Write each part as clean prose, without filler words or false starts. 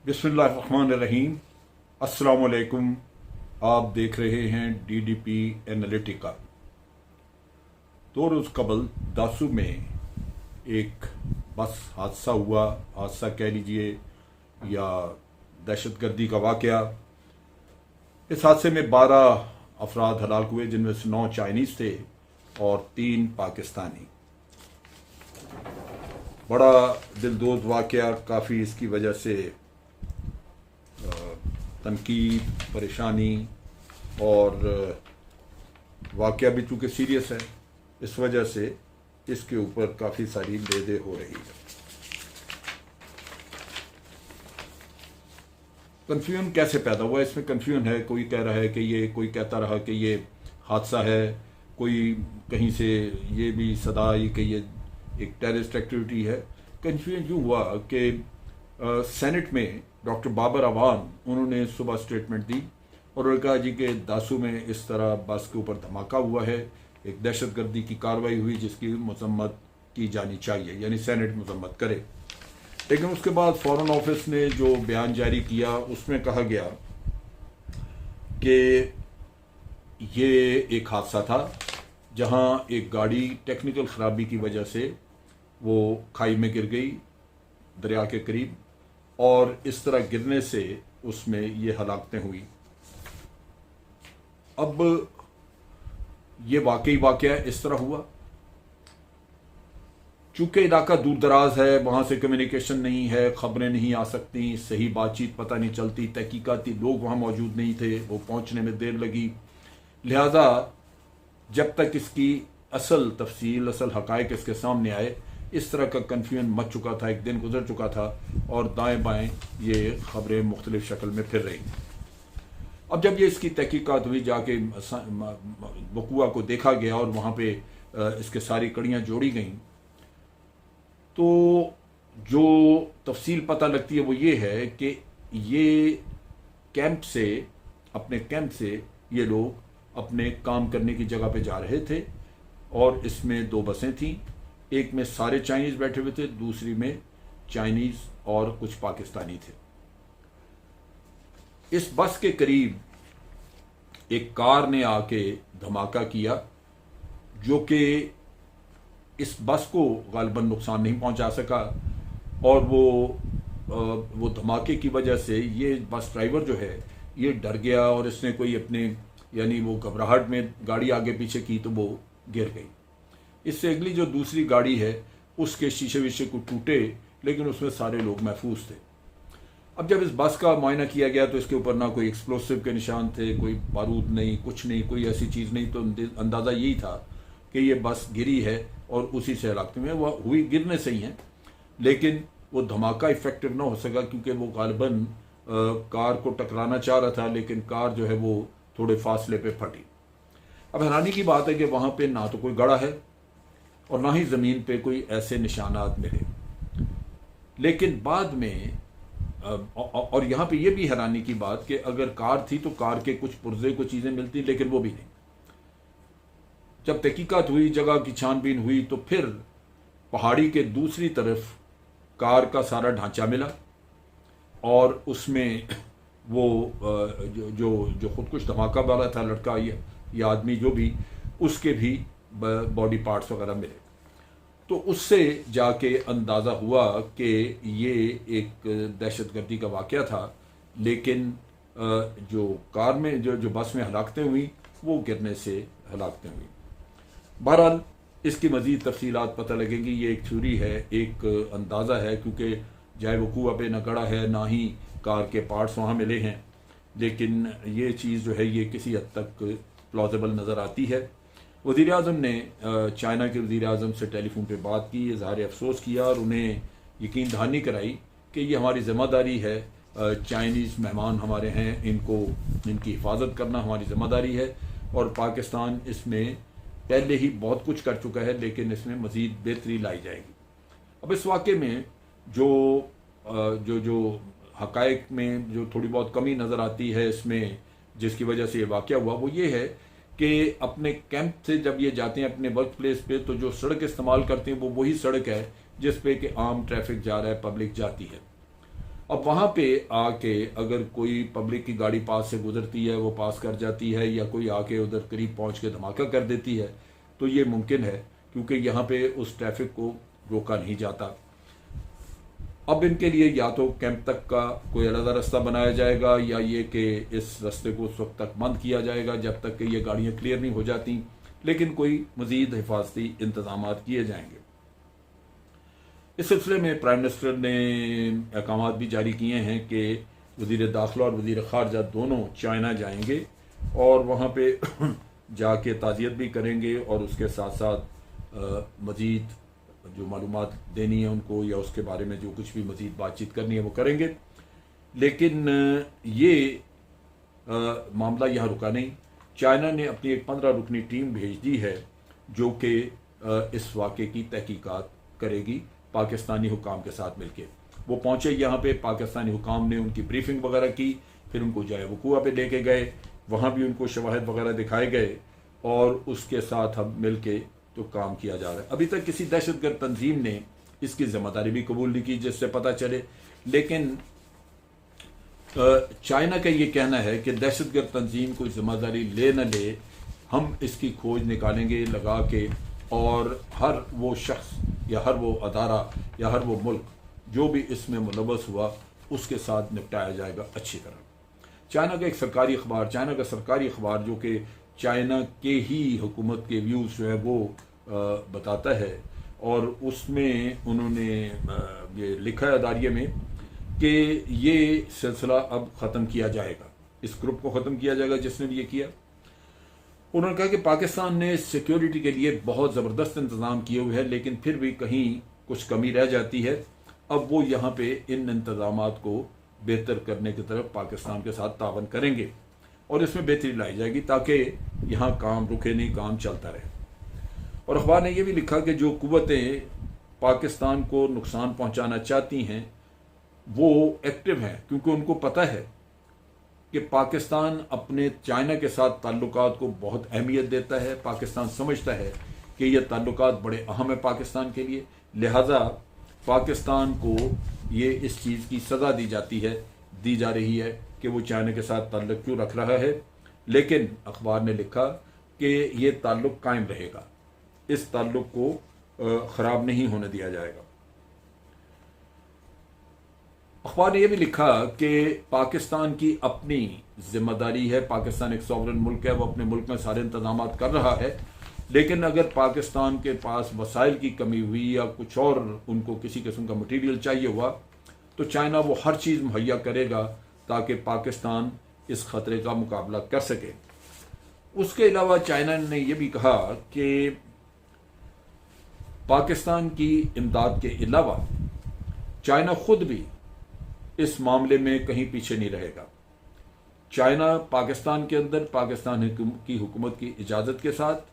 बिस्मिल्लाहिर्रहमानिर्रहीम। अस्सलाम वालेकुम। आप देख रहे हैं डीडीपी एनालिटिका। 2 रोज़ कबल दासू में एक बस हादसा हुआ। हादसा कह लीजिए या दहशतगर्दी का वाक़या। इस हादसे में 12 अफराद हलाक हुए, जिनमें से 9 चाइनीज़ थे और 3 पाकिस्तानी। बड़ा दिलदोज़ वाक़या। काफ़ी इसकी वजह से तनकीद, परेशानी और वाक़या भी चूँकि सीरियस है, इस वजह से इसके ऊपर काफ़ी सारी लेदे हो रही है। कन्फ्यूजन कैसे पैदा हुआ? इसमें कन्फ्यूजन है। कोई कह रहा है कि ये, कोई कहता रहा कि ये हादसा है, कोई कहीं से ये भी सदा आई कि ये एक टेररिस्ट एक्टिविटी है। कन्फ्यूजन यूँ हुआ कि सेनेट में डॉक्टर बाबर अवान, उन्होंने सुबह स्टेटमेंट दी और उन्होंने कहा जी कि दासू में इस तरह बस के ऊपर धमाका हुआ है, एक दहशतगर्दी की कार्रवाई हुई जिसकी मजम्मत की जानी चाहिए, यानी सेनेट मजम्मत करे। लेकिन उसके बाद फॉरेन ऑफिस ने जो बयान जारी किया उसमें कहा गया कि ये एक हादसा था जहां एक गाड़ी टेक्निकल ख़राबी की वजह से वो खाई में गिर गई, दरिया के करीब, और इस तरह गिरने से उसमें ये हलाकतें हुई। अब ये वाकई वाक़या इस तरह हुआ। चूंकि इलाका दूर दराज है, वहाँ से कम्युनिकेशन नहीं है, ख़बरें नहीं आ सकती, सही बातचीत पता नहीं चलती, तहकीकाती लोग वहाँ मौजूद नहीं थे, वो पहुँचने में देर लगी। लिहाजा जब तक इसकी असल तफसील, असल हक़ाइक़ इसके सामने आए, इस तरह का कन्फ्यूजन मच चुका था, एक दिन गुजर चुका था और दाएं बाएं ये ख़बरें मुख्तलिफ शक्ल में फिर रही। अब जब ये इसकी तहकीकात हुई, जाके वक़ूआ को देखा गया और वहाँ पे इसके सारी कड़ियाँ जोड़ी गईं, तो जो तफसील पता लगती है वो ये है कि ये कैंप से, अपने कैंप से ये लोग अपने काम करने की जगह पे जा रहे थे और इसमें 2 बसें थीं। एक में सारे चाइनीज़ बैठे हुए थे, दूसरी में चाइनीज़ और कुछ पाकिस्तानी थे। इस बस के करीब एक कार ने आके धमाका किया, जो कि इस बस को गालिबन नुकसान नहीं पहुंचा सका, और वो धमाके की वजह से ये बस ड्राइवर जो है ये डर गया और इसने कोई अपने, यानी वो घबराहट में गाड़ी आगे पीछे की तो वो गिर गई। इससे अगली जो दूसरी गाड़ी है उसके शीशे वीशे को टूटे, लेकिन उसमें सारे लोग महफूज थे। अब जब इस बस का मुआयना किया गया तो इसके ऊपर ना कोई एक्सप्लोसिव के निशान थे, कोई बारूद नहीं, कुछ नहीं, कोई ऐसी चीज़ नहीं। तो अंदाज़ा यही था कि ये बस गिरी है और उसी से हलाकत में वह हुई, गिरने से ही है, लेकिन वो धमाका इफेक्टिव ना हो सका क्योंकि वो गालिबन कार को टकराना चाह रहा था, लेकिन कार जो है वो थोड़े फासले पे फटी। अब हैरानी की बात है कि वहाँ पे ना तो कोई गड़ा है और ना ही ज़मीन पे कोई ऐसे निशानात मिले। लेकिन बाद में और यहाँ पे ये भी हैरानी की बात कि अगर कार थी तो कार के कुछ पुर्जे को चीज़ें मिलती, लेकिन वो भी नहीं। जब तहकीकात हुई, जगह की छानबीन हुई, तो फिर पहाड़ी के दूसरी तरफ कार का सारा ढांचा मिला और उसमें वो जो खुदकुश धमाका वाला था लड़का या आदमी जो भी, उसके भी बॉडी पार्ट्स वगैरह मिले। तो उससे जाके अंदाज़ा हुआ कि ये एक दहशतगर्दी का वाक़या था, लेकिन जो कार में जो बस में हलाकतें हुई वो गिरने से हलाकतें हुई। बहरहाल इसकी मज़ीद तफसीलात पता लगेंगी। ये एक थ्योरी है, एक अंदाज़ा है, क्योंकि जाए वकूआ पे न गड़ा है ना ही कार के पार्ट्स वहाँ मिले हैं, लेकिन ये चीज़ जो है ये किसी हद तक प्लॉजिबल नज़र आती है। वज़ीर आज़म ने चाइना के वज़ीर आज़म से टेलीफोन पे बात की, इज़हार अफसोस किया और उन्हें यकीन दहानी कराई कि ये हमारी ज़िम्मेदारी है, चाइनीज़ मेहमान हमारे हैं, इनकी हिफाजत करना हमारी ज़िम्मेदारी है, और पाकिस्तान इसमें पहले ही बहुत कुछ कर चुका है, लेकिन इसमें मज़ीद बेहतरी लाई जाएगी। अब इस वाक़े में जो हक़ाइक़ में जो थोड़ी बहुत कमी नज़र आती है इसमें, जिसकी वजह से ये वाक़या हुआ, वो ये है कि अपने कैंप से जब ये जाते हैं अपने वर्क प्लेस पे, तो जो सड़क इस्तेमाल करते हैं वो वही सड़क है जिस पे कि आम ट्रैफिक जा रहा है, पब्लिक जाती है। अब वहाँ पे आके अगर कोई पब्लिक की गाड़ी पास से गुजरती है, वो पास कर जाती है, या कोई आके उधर करीब पहुँच के धमाका कर देती है, तो ये मुमकिन है, क्योंकि यहाँ पे उस ट्रैफिक को रोका नहीं जाता। अब इनके लिए या तो कैंप तक का कोई अलग रास्ता बनाया जाएगा, या ये कि इस रास्ते को उस वक्त तक बंद किया जाएगा जब तक कि ये गाड़ियाँ क्लियर नहीं हो जाती, लेकिन कोई मजीद हिफाजती इंतजाम किए जाएंगे। इस सिलसिले में प्राइम मिनिस्टर ने अहकाम भी जारी किए हैं कि वज़ीर दाखिला और वज़ीर ख़ारजा दोनों चाइना जाएंगे और वहाँ पे जाके ताज़ियत भी करेंगे, और उसके साथ साथ मज़ीद जो मालूमात देनी है उनको, या उसके बारे में जो कुछ भी मज़ीद बातचीत करनी है वो करेंगे। लेकिन ये मामला यहाँ रुका नहीं। चाइना ने अपनी एक 15 रुकनी टीम भेज दी है जो कि इस वाक़े की तहकीकात करेगी पाकिस्तानी हुकाम के साथ मिलके। वो पहुँचे यहाँ पे, पाकिस्तानी हुकाम ने उनकी ब्रीफिंग वगैरह की, फिर उनको जाए वकूआ पे लेके गए, वहाँ भी उनको शवाहिद वगैरह दिखाए गए, और उसके साथ हम मिलके तो काम किया जा रहा है। अभी तक किसी दहशतगर्द तंजीम ने इसकी जिम्मेदारी भी कबूल नहीं की जिससे पता चले, लेकिन चाइना का ये कहना है कि दहशतगर्द तंजीम कोई जिम्मेदारी ले न ले, हम इसकी खोज निकालेंगे लगा के, और हर वो शख्स या हर वो अदारा या हर वो मुल्क जो भी इसमें मुलव्वस हुआ उसके साथ निपटाया जाएगा अच्छी तरह। चाइना का एक सरकारी अखबार, चाइना का सरकारी अखबार जो कि चाइना के ही हुकूमत के व्यूज़ जो है वो बताता है, और उसमें उन्होंने ये लिखा है अदारिये में कि ये सिलसिला अब ख़त्म किया जाएगा, इस ग्रुप को ख़त्म किया जाएगा जिसने भी ये किया। उन्होंने कहा कि पाकिस्तान ने सिक्योरिटी के लिए बहुत ज़बरदस्त इंतज़ाम किए हुए हैं, लेकिन फिर भी कहीं कुछ कमी रह जाती है। अब वो यहाँ पे इन इंतज़ामात को बेहतर करने की तरफ पाकिस्तान के साथ तावन करेंगे और इसमें बेहतरी लाई जाएगी ताकि यहाँ काम रुके नहीं, काम चलता रहे। और अखबार ने यह भी लिखा कि जो कुव्वतें पाकिस्तान को नुकसान पहुँचाना चाहती हैं वो एक्टिव हैं, क्योंकि उनको पता है कि पाकिस्तान अपने चाइना के साथ ताल्लुकात को बहुत अहमियत देता है। पाकिस्तान समझता है कि ये ताल्लुकात बड़े अहम है पाकिस्तान के लिए, लिहाजा पाकिस्तान को ये इस चीज़ की सज़ा दी जा रही है कि वो चाइना के साथ ताल्लुक क्यों रख रहा है। लेकिन अखबार ने लिखा कि ये ताल्लुक कायम रहेगा, इस ताल्लुक को ख़राब नहीं होने दिया जाएगा। अखबार ने यह भी लिखा कि पाकिस्तान की अपनी जिम्मेदारी है, पाकिस्तान एक सॉवरन मुल्क है, वो अपने मुल्क में सारे इंतजाम कर रहा है, लेकिन अगर पाकिस्तान के पास वसाइल की कमी हुई या कुछ और उनको किसी किस्म का मटीरियल चाहिए हुआ तो चाइना वो हर चीज़ मुहैया करेगा ताकि पाकिस्तान इस ख़तरे का मुकाबला कर सके। उसके अलावा चाइना ने यह भी कहा कि पाकिस्तान की इमदाद के अलावा चाइना खुद भी इस मामले में कहीं पीछे नहीं रहेगा। चाइना पाकिस्तान के अंदर पाकिस्तान की हुकूमत की इजाज़त के साथ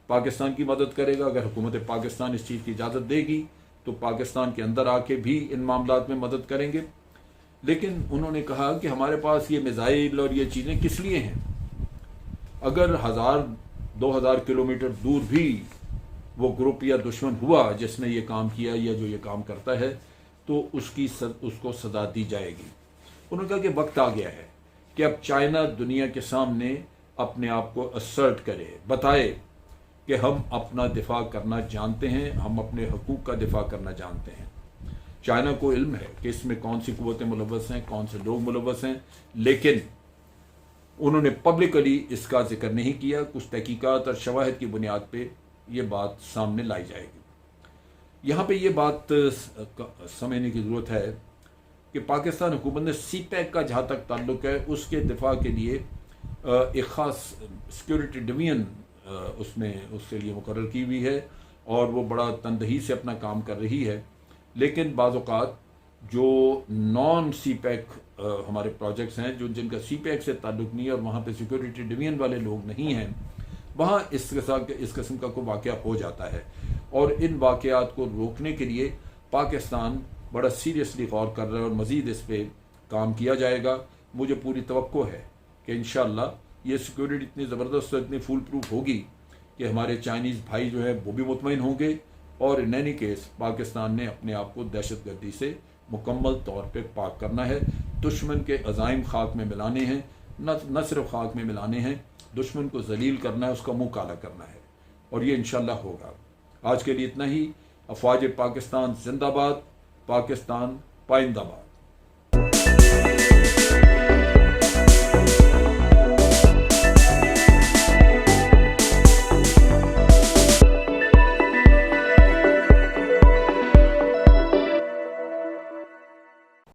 पाकिस्तान की मदद करेगा। अगर हुकूमत पाकिस्तान इस चीज़ की इजाज़त देगी तो पाकिस्तान के अंदर आके भी इन मामलात में मदद करेंगे। लेकिन उन्होंने कहा कि हमारे पास ये मिसाइल और ये चीज़ें किस लिए हैं? अगर 1000-2000 किलोमीटर दूर भी वो ग्रुप या दुश्मन हुआ जिसने ये काम किया या जो ये काम करता है तो उसको सजा दी जाएगी। उन्होंने कहा कि वक्त आ गया है कि अब चाइना दुनिया के सामने अपने आप को असर्ट करे, बताए कि हम अपना दिफा करना जानते हैं, हम अपने हकूक़ का दिफा करना जानते हैं। चाइना को इल्म है कि इसमें कौन सी कुव्वतें मुलव्वस हैं, कौन से लोग मुलव्वस हैं, लेकिन उन्होंने पब्लिकली इसका जिक्र नहीं किया। कुछ तहकीकात और शवाहिद की बुनियाद पे ये बात सामने लाई जाएगी। यहाँ पे ये बात समझने की ज़रूरत है कि पाकिस्तान हुकूमत ने CPEC का जहाँ तक ताल्लुक़ है उसके दिफा के लिए एक ख़ास सिक्योरिटी डिवीजन उसके लिए मुकर्रर की हुई है और वो बड़ा तनदही से अपना काम कर रही है। लेकिन बाज़ औक़ात जो नॉन CPEC हमारे प्रोजेक्ट्स हैं जिनका CPEC से ताल्लुक़ नहीं है और वहाँ पे सिक्योरिटी डिवीजन वाले लोग नहीं हैं, वहाँ इस किस्म का कोई वाक़या हो जाता है और इन वाक़यात को रोकने के लिए पाकिस्तान बड़ा सीरियसली गौर कर रहा है और मज़ीद इस पर काम किया जाएगा। मुझे पूरी तवक्को है कि इंशाअल्लाह ये सिक्योरिटी इतनी ज़बरदस्त और इतनी फुल प्रूफ होगी कि हमारे चाइनीज़ भाई जो है वो भी मुतमईन होंगे और इन एनी केस पाकिस्तान ने अपने आप को दहशतगर्दी से मुकम्मल तौर पे पाक करना है। दुश्मन के अज़ाइम खाक में मिलाने हैं, न सिर्फ खाक में मिलाने हैं, दुश्मन को जलील करना है, उसका मुंह काला करना है, और ये इंशाल्लाह होगा। आज के लिए इतना ही। अफवाज पाकिस्तान जिंदाबाद, पाकिस्तान पाइंदाबाद।